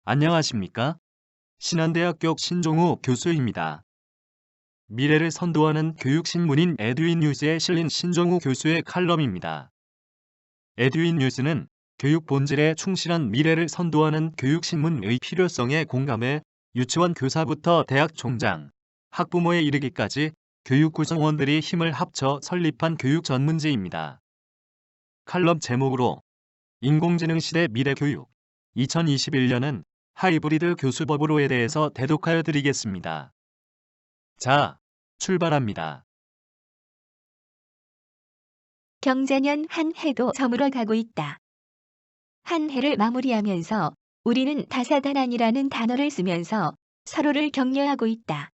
안녕하십니까? 신한대학교 신종우 교수입니다. 미래를 선도하는 교육신문인 에듀인 뉴스에 실린 신종우 교수의 칼럼입니다. 에듀인 뉴스는 교육 본질에 충실한 미래를 선도하는 교육신문의 필요성에 공감해 유치원 교사부터 대학 총장, 학부모에 이르기까지 교육 구성원들이 힘을 합쳐 설립한 교육 전문지입니다. 칼럼 제목으로 인공지능 시대 미래교육 2021년은 하이브리드 교수법으로에 대해서 대독하여 드리겠습니다. 자, 출발합니다. 경자년 한 해도 저물어 가고 있다. 한 해를 마무리하면서 우리는 다사다난이라는 단어를 쓰면서 서로를 격려하고 있다.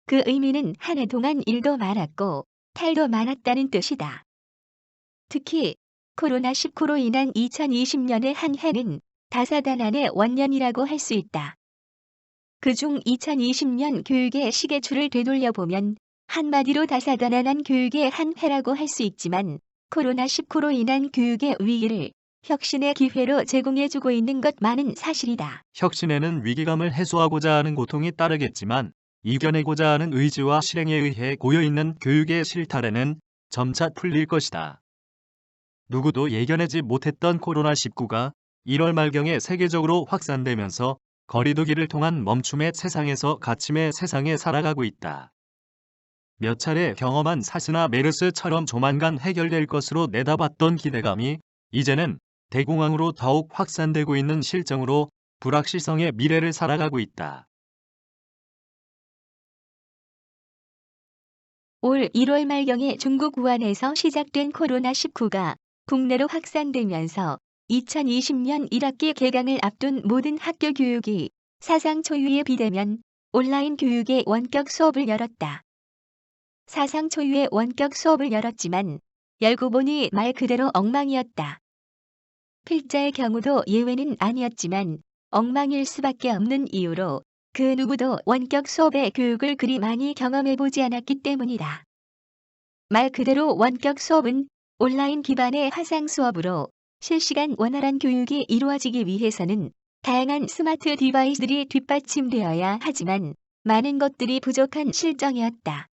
그 의미는 한 해 동안 일도 많았고 탈도 많았다는 뜻이다. 특히 코로나19로 인한 2020년의 한 해는 다사다난의 원년이라고 할 수 있다. 그중 2020년 교육의 시계추를 되돌려보면 한마디로 다사다난한 교육의 한 해라고 할 수 있지만 코로나19로 인한 교육의 위기를 혁신의 기회로 제공해주고 있는 것만은 사실이다. 혁신에는 위기감을 해소하고자 하는 고통이 따르겠지만 이겨내고자 하는 의지와 실행에 의해 고여있는 교육의 실타래는 점차 풀릴 것이다. 누구도 예견하지 못했던 코로나19가 1월 말경에 세계적으로 확산되면서 거리두기를 통한 멈춤의 세상에서 갇힘의 세상에 살아가고 있다. 몇 차례 경험한 사스나 메르스처럼 조만간 해결될 것으로 내다봤던 기대감이 이제는 대공황으로 더욱 확산되고 있는 실정으로 불확실성의 미래를 살아가고 있다. 올 1월 말경에 중국 우한에서 시작된 코로나19가 국내로 확산되면서 2020년 1학기 개강을 앞둔 모든 학교 교육이 사상 초유의 비대면 온라인 교육의 원격 수업을 열었다. 사상 초유의 원격 수업을 열었지만 열고 보니 말 그대로 엉망이었다. 필자의 경우도 예외는 아니었지만 엉망일 수밖에 없는 이유로 그 누구도 원격 수업의 교육을 그리 많이 경험해보지 않았기 때문이다. 말 그대로 원격 수업은 온라인 기반의 화상 수업으로 실시간 원활한 교육이 이루어지기 위해서는 다양한 스마트 디바이스들이 뒷받침되어야 하지만 많은 것들이 부족한 실정이었다.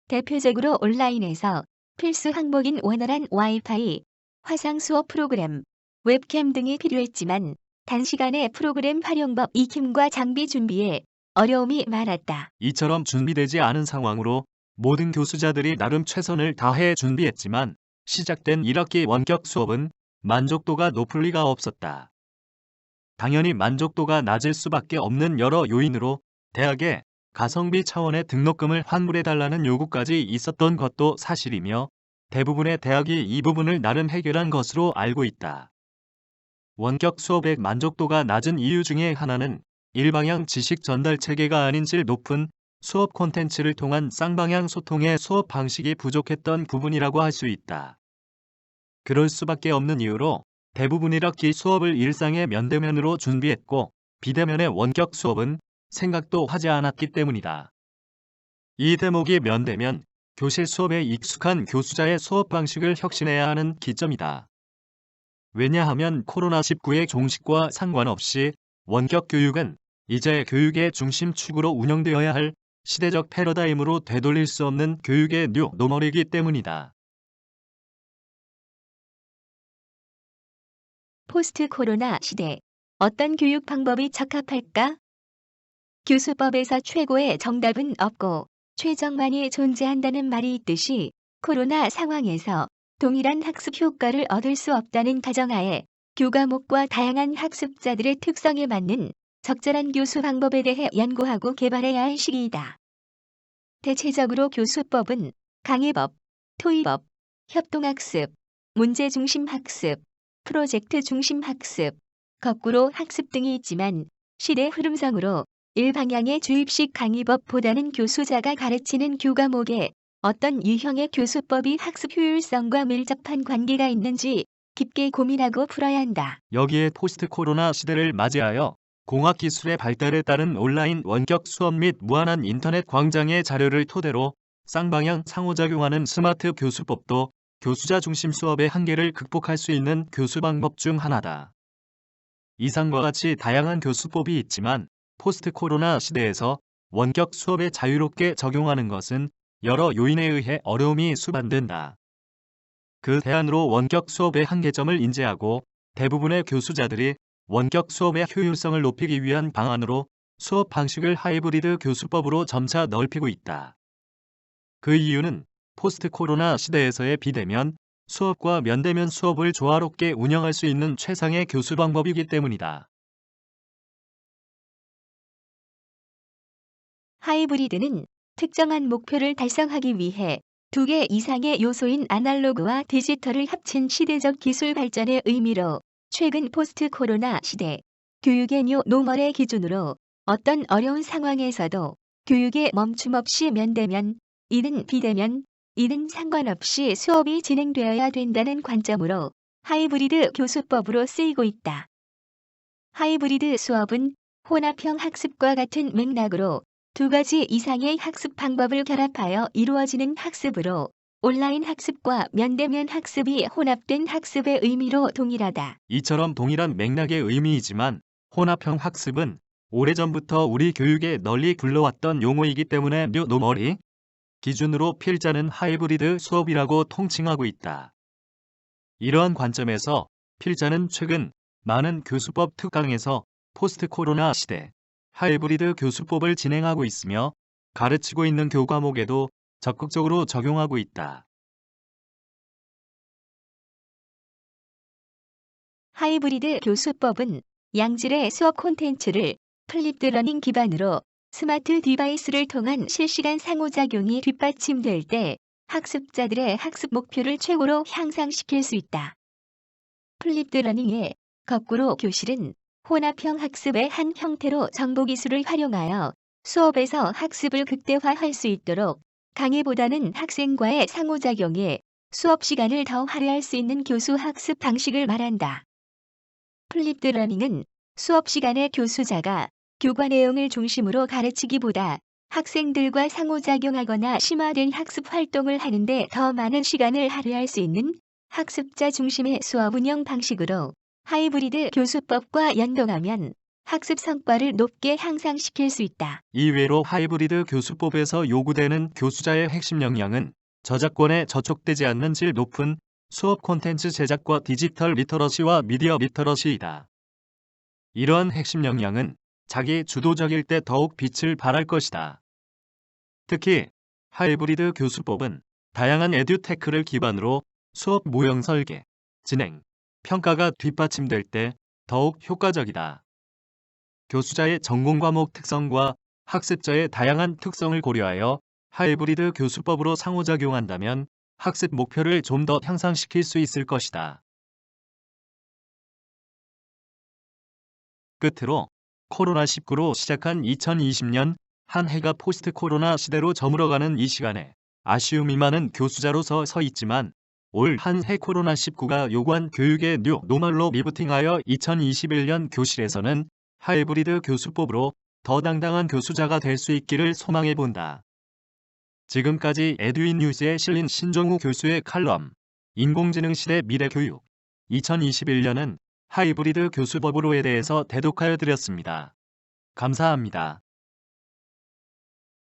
대표적으로 온라인에서 필수 항목인 원활한 와이파이, 화상 수업 프로그램, 웹캠 등이 필요했지만 단시간에 프로그램 활용법 익힘과 장비 준비에 어려움이 많았다. 이처럼 준비되지 않은 상황으로 모든 교수자들이 나름 최선을 다해 준비했지만 시작된 1학기 원격 수업은 만족도가 높을 리가 없었다. 당연히 만족도가 낮을 수밖에 없는 여러 요인으로 대학에 가성비 차원의 등록금을 환불해달라는 요구까지 있었던 것도 사실이며 대부분의 대학이 이 부분을 나름 해결한 것으로 알고 있다. 원격 수업의 만족도가 낮은 이유 중에 하나는 일방향 지식 전달 체계가 아닌 질 높은 수업 콘텐츠를 통한 쌍방향 소통의 수업 방식이 부족했던 부분이라고 할 수 있다. 그럴 수밖에 없는 이유로 대부분 1학기 수업을 일상의 면대면으로 준비했고 비대면의 원격 수업은 생각도 하지 않았기 때문이다. 이 대목이 면대면 교실 수업에 익숙한 교수자의 수업 방식을 혁신해야 하는 기점이다. 왜냐하면 코로나19의 종식과 상관없이 원격 교육은 이제 교육의 중심축으로 운영되어야 할 시대적 패러다임으로 되돌릴 수 없는 교육의 뉴 노멀이기 때문이다. 포스트 코로나 시대, 어떤 교육 방법이 적합할까? 교수법에서 최고의 정답은 없고 최적만이 존재한다는 말이 있듯이 코로나 상황에서 동일한 학습 효과를 얻을 수 없다는 가정하에 교과목과 다양한 학습자들의 특성에 맞는 적절한 교수 방법에 대해 연구하고 개발해야 할 시기이다. 대체적으로 교수법은 강의법, 토의법, 협동학습, 문제중심 학습, 프로젝트 중심 학습, 거꾸로 학습 등이 있지만 시대 흐름상으로 일방향의 주입식 강의법보다는 교수자가 가르치는 교과목에 어떤 유형의 교수법이 학습 효율성과 밀접한 관계가 있는지 깊게 고민하고 풀어야 한다. 여기에 포스트 코로나 시대를 맞이하여 공학기술의 발달에 따른 온라인 원격 수업 및 무한한 인터넷 광장의 자료를 토대로 쌍방향 상호작용하는 스마트 교수법도 교수자 중심 수업의 한계를 극복할 수 있는 교수 방법 중 하나다. 이상과 같이 다양한 교수법이 있지만 포스트 코로나 시대에서 원격 수업에 자유롭게 적용하는 것은 여러 요인에 의해 어려움이 수반된다. 그 대안으로 원격 수업의 한계점을 인지하고 대부분의 교수자들이 원격 수업의 효율성을 높이기 위한 방안으로 수업 방식을 하이브리드 교수법으로 점차 넓히고 있다. 그 이유는 포스트 코로나 시대에서의 비대면 수업과 면대면 수업을 조화롭게 운영할 수 있는 최상의 교수 방법이기 때문이다. 하이브리드는 특정한 목표를 달성하기 위해 2개 이상의 요소인 아날로그와 디지털을 합친 시대적 기술 발전의 의미로 최근 포스트 코로나 시대 교육의 뉴 노멀의 기준으로 어떤 어려운 상황에서도 교육에 멈춤 없이 면대면, 이는 비대면, 이는 상관없이 수업이 진행되어야 된다는 관점으로 하이브리드 교수법으로 쓰이고 있다. 하이브리드 수업은 혼합형 학습과 같은 맥락으로 2가지 이상의 학습 방법을 결합하여 이루어지는 학습으로 온라인 학습과 면대면 학습이 혼합된 학습의 의미로 동일하다. 이처럼 동일한 맥락의 의미이지만 혼합형 학습은 오래전부터 우리 교육에 널리 불러왔던 용어이기 때문에 뉴 노멀이 기준으로 필자는 하이브리드 수업이라고 통칭하고 있다. 이러한 관점에서 필자는 최근 많은 교수법 특강에서 포스트 코로나 시대 하이브리드 교수법을 진행하고 있으며 가르치고 있는 교과목에도 적극적으로 적용하고 있다. 하이브리드 교수법은 양질의 수업 콘텐츠를 플립드 러닝 기반으로 스마트 디바이스를 통한 실시간 상호작용이 뒷받침될 때 학습자들의 학습 목표를 최고로 향상시킬 수 있다. 플립드 러닝의 거꾸로 교실은 혼합형 학습의 한 형태로 정보기술을 활용하여 수업에서 학습을 극대화할 수 있도록 강의보다는 학생과의 상호작용에 수업 시간을 더 할애할 수 있는 교수 학습 방식을 말한다. 플립드 러닝은 수업 시간에 교수자가 교과 내용을 중심으로 가르치기보다 학생들과 상호작용하거나 심화된 학습 활동을 하는데 더 많은 시간을 할애할 수 있는 학습자 중심의 수업 운영 방식으로 하이브리드 교수법과 연동하면 학습 성과를 높게 향상시킬 수 있다. 이외로 하이브리드 교수법에서 요구되는 교수자의 핵심 역량은 저작권에 저촉되지 않는 질 높은 수업 콘텐츠 제작과 디지털 리터러시와 미디어 리터러시이다. 이러한 핵심 역량은 자기 주도적일 때 더욱 빛을 발할 것이다. 특히 하이브리드 교수법은 다양한 에듀테크를 기반으로 수업 모형 설계, 진행, 평가가 뒷받침될 때 더욱 효과적이다. 교수자의 전공 과목 특성과 학습자의 다양한 특성을 고려하여 하이브리드 교수법으로 상호작용한다면 학습 목표를 좀 더 향상시킬 수 있을 것이다. 끝으로 코로나19로 시작한 2020년 한 해가 포스트 코로나 시대로 저물어가는 이 시간에 아쉬움이 많은 교수자로서 서 있지만 올 한 해 코로나19가 요구한 교육의 뉴 노멀로 리부팅하여 2021년 교실에서는 하이브리드 교수법으로 더 당당한 교수자가 될 수 있기를 소망해 본다. 지금까지 에듀인 뉴스에 실린 신종우 교수의 칼럼 인공지능 시대 미래 교육 2021년은 하이브리드 교수법으로에 대해서 대독하여 드렸습니다. 감사합니다.